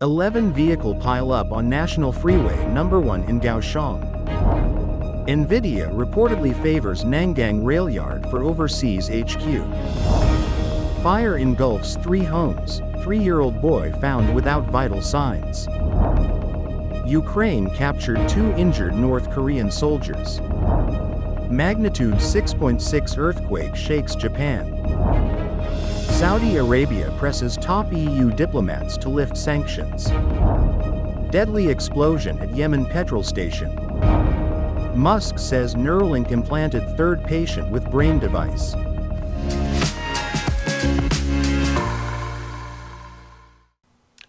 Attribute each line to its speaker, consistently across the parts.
Speaker 1: 11 vehicle pile up on National Freeway number 1 in Kaohsiung. NVIDIA reportedly favors Nangang rail yard for overseas HQ. Fire engulfs 3 homes, 3-year-old boy found without vital signs. Ukraine captured 2 injured North Korean soldiers. Magnitude 6.6 earthquake shakes Japan. Saudi Arabia presses top EU diplomats to lift sanctions. Deadly explosion at Yemen petrol station. Musk says Neuralink implanted 3rd patient with brain device.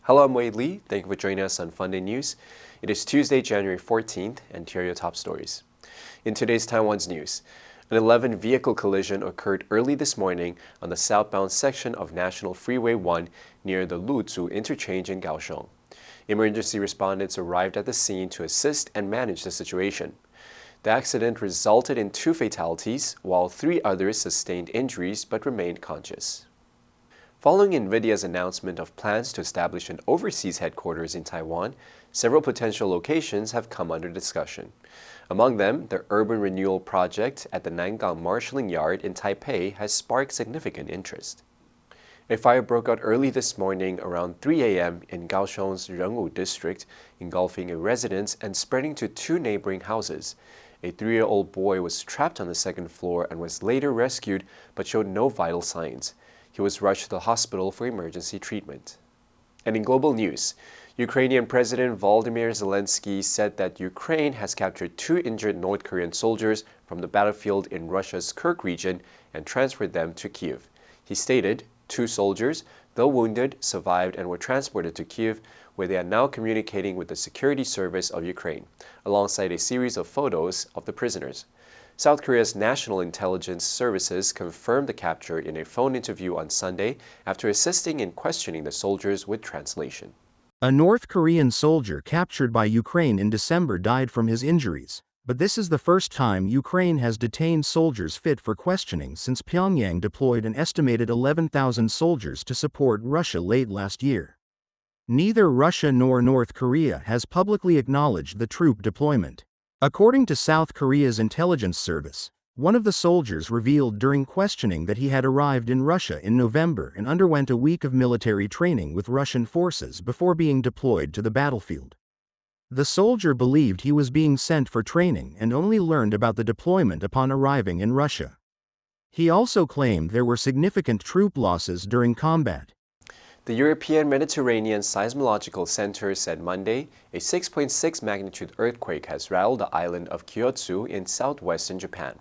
Speaker 2: Hello, I'm Wade Lee. Thank you for joining us on Funday News. It is Tuesday, January 14th, and here are your top stories. In today's Taiwan's news, an 11-vehicle collision occurred early this morning on the southbound section of National Freeway 1 near the Luzhu interchange in Kaohsiung. Emergency respondents arrived at the scene to assist and manage the situation. The accident resulted in 2 fatalities, while 3 others sustained injuries but remained conscious. Following NVIDIA's announcement of plans to establish an overseas headquarters in Taiwan, several potential locations have come under discussion. Among them, the urban renewal project at the Nangang marshalling yard in Taipei has sparked significant interest. A fire broke out early this morning around 3 a.m. in Kaohsiung's Renwu district, engulfing a residence and spreading to 2 neighboring houses. A 3-year-old boy was trapped on the 2nd floor and was later rescued but showed no vital signs. He was rushed to the hospital for emergency treatment. And in global news, Ukrainian President Volodymyr Zelensky said that Ukraine has captured 2 injured North Korean soldiers from the battlefield in Russia's Kursk region and transferred them to Kyiv. He stated 2 soldiers, though wounded, survived and were transported to Kyiv, where they are now communicating with the security service of Ukraine, alongside a series of photos of the prisoners. South Korea's National Intelligence Services confirmed the capture in a phone interview on Sunday after assisting in questioning the soldiers with translation.
Speaker 1: A North Korean soldier captured by Ukraine in December died from his injuries, but this is the first time Ukraine has detained soldiers fit for questioning since Pyongyang deployed an estimated 11,000 soldiers to support Russia late last year. Neither Russia nor North Korea has publicly acknowledged the troop deployment. According to South Korea's intelligence service, one of the soldiers revealed during questioning that he had arrived in Russia in November and underwent a week of military training with Russian forces before being deployed to the battlefield. The soldier believed he was being sent for training and only learned about the deployment upon arriving in Russia. He also claimed there were significant troop losses during combat.
Speaker 2: The European Mediterranean Seismological Center said Monday a 6.6 magnitude earthquake has rattled the island of Kaohsiung in southwestern Japan.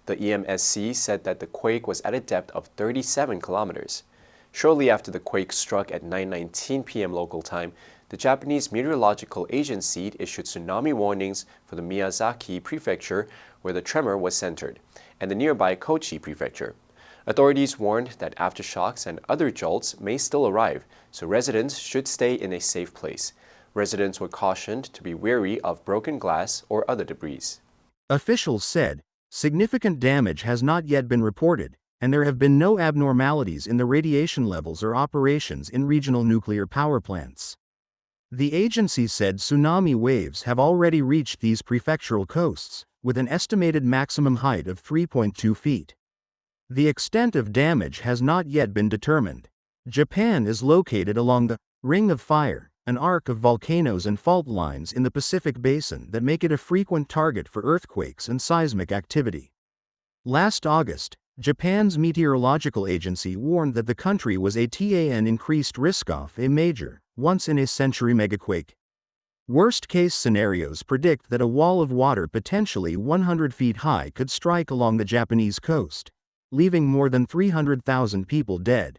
Speaker 2: The EMSC said that the quake was at a depth of 37 kilometers. Shortly after the quake struck at 9:19 p.m. local time, the Japanese Meteorological Agency issued tsunami warnings for the Miyazaki prefecture, where the tremor was centered, and the nearby Kochi prefecture. Authorities warned that aftershocks and other jolts may still arrive, so residents should stay in a safe place. Residents were cautioned to be wary of broken glass or other debris.
Speaker 1: Officials said significant damage has not yet been reported, and there have been no abnormalities in the radiation levels or operations in regional nuclear power plants. The agency said tsunami waves have already reached these prefectural coasts, with an estimated maximum height of 3.2 feet. The extent of damage has not yet been determined. Japan is located along the Ring of Fire, an arc of volcanoes and fault lines in the Pacific Basin that make it a frequent target for earthquakes and seismic activity. Last August, Japan's meteorological agency warned that the country was at an increased risk of a major, once-in-a-century megaquake. Worst-case scenarios predict that a wall of water potentially 100 feet high could strike along the Japanese coast, leaving more than 300,000 people dead.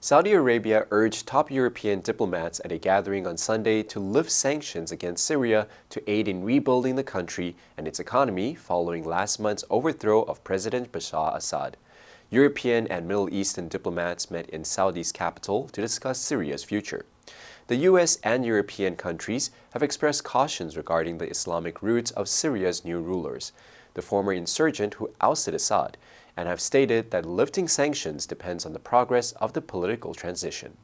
Speaker 2: Saudi Arabia urged top European diplomats at a gathering on Sunday to lift sanctions against Syria to aid in rebuilding the country and its economy following last month's overthrow of President Bashar Assad. European and Middle Eastern diplomats met in Saudi's capital to discuss Syria's future. The U.S. and European countries have expressed cautions regarding the Islamic roots of Syria's new rulers, the former insurgent who ousted Assad, and have stated that lifting sanctions depends on the progress of the political transition.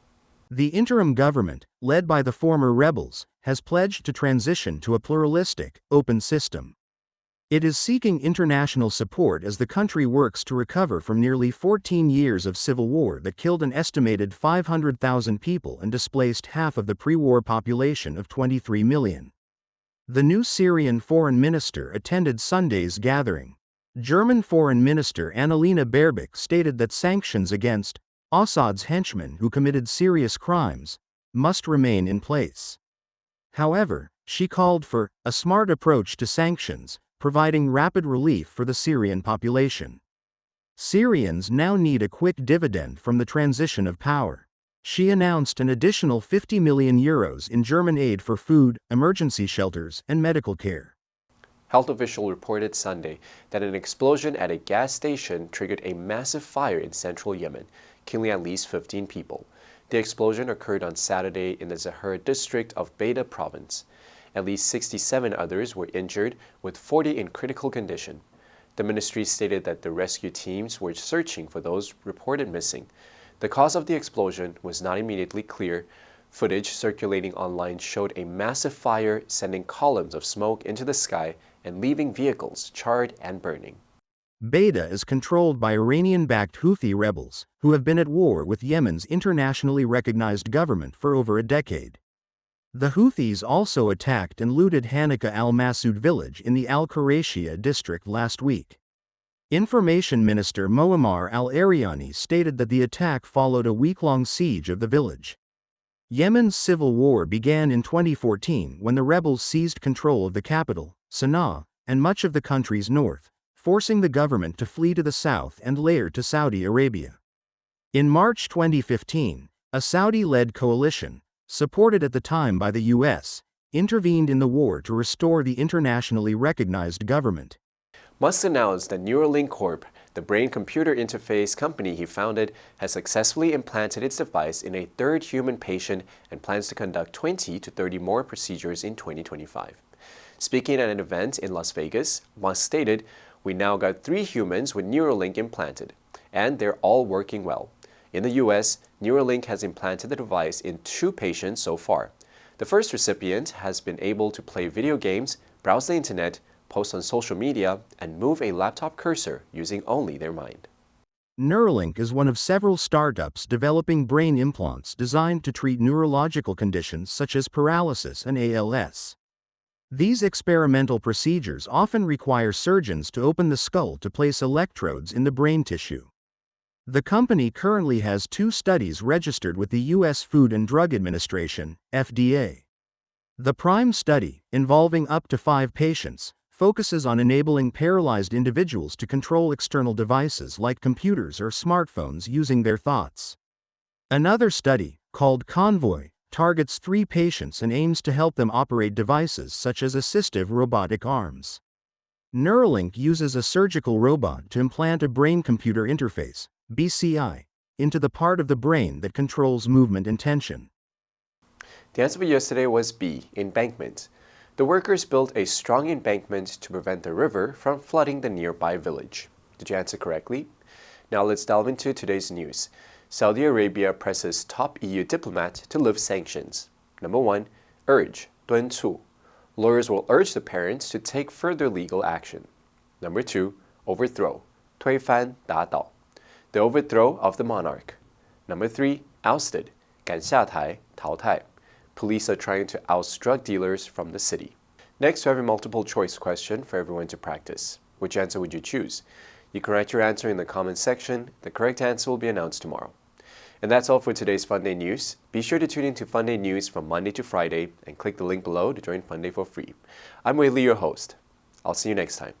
Speaker 1: The interim government, led by the former rebels, has pledged to transition to a pluralistic, open system. It is seeking international support as the country works to recover from nearly 14 years of civil war that killed an estimated 500,000 people and displaced half of the pre-war population of 23 million. The new Syrian foreign minister attended Sunday's gathering. German Foreign Minister Annalena Baerbock stated that sanctions against Assad's henchmen who committed serious crimes must remain in place. However, she called for a smart approach to sanctions, providing rapid relief for the Syrian population. Syrians now need a quick dividend from the transition of power. She announced an additional €50 million in German aid for food, emergency shelters, and medical care.
Speaker 2: Health officials reported Sunday that an explosion at a gas station triggered a massive fire in central Yemen, killing at least 15 people. The explosion occurred on Saturday in the Zahir district of Beda province. At least 67 others were injured, with 40 in critical condition. The ministry stated that the rescue teams were searching for those reported missing. The cause of the explosion was not immediately clear. Footage circulating online showed a massive fire sending columns of smoke into the sky and leaving vehicles charred and burning.
Speaker 1: Beda is controlled by Iranian-backed Houthi rebels, who have been at war with Yemen's internationally recognized government for over a decade. The Houthis also attacked and looted Hanika al-Masud village in the Al-Qurayshiyah district last week. Information Minister Moammar al-Eryani stated that the attack followed a week-long siege of the village. Yemen's civil war began in 2014 when the rebels seized control of the capital, Sana'a, and much of the country's north, forcing the government to flee to the south and later to Saudi Arabia. In March 2015, a Saudi-led coalition, supported at the time by the U.S., intervened in the war to restore the internationally recognized government.
Speaker 2: Musk announced that Neuralink Corp, the brain-computer interface company he founded, has successfully implanted its device in a third human patient and plans to conduct 20 to 30 more procedures in 2025. Speaking at an event in Las Vegas, Musk stated, "We now got 3 humans with Neuralink implanted, and they're all working well. In the U.S., Neuralink has implanted the device in 2 patients so far. The first recipient has been able to play video games, browse the internet, post on social media, and move a laptop cursor using only their mind."
Speaker 1: Neuralink is one of several startups developing brain implants designed to treat neurological conditions such as paralysis and ALS. These experimental procedures often require surgeons to open the skull to place electrodes in the brain tissue. The company currently has 2 studies registered with the U.S. Food and Drug Administration, FDA. The PRIME study, involving up to 5 patients, focuses on enabling paralyzed individuals to control external devices like computers or smartphones using their thoughts. Another study, called Convoy, targets 3 patients and aims to help them operate devices such as assistive robotic arms. Neuralink uses a surgical robot to implant a brain-computer interface, BCI, into the part of the brain that controls movement and tension.
Speaker 2: The answer for yesterday was B, embankment. The workers built a strong embankment to prevent the river from flooding the nearby village. Did you answer correctly? Now let's delve into today's news. Saudi Arabia presses top EU diplomat to lift sanctions. Number 1, urge, 敦促. Lawyers will urge the parents to take further legal action. Number 2, overthrow, 推翻打倒. The overthrow of the monarch. Number 3, ousted, 赶下台淘汰. Police are trying to oust drug dealers from the city. Next, we have a multiple choice question for everyone to practice. Which answer would you choose? You can write your answer in the comments section. The correct answer will be announced tomorrow. And that's all for today's Funday News. Be sure to tune in to Funday News from Monday to Friday and click the link below to join Funday for free. I'm Wei Li, your host. I'll see you next time.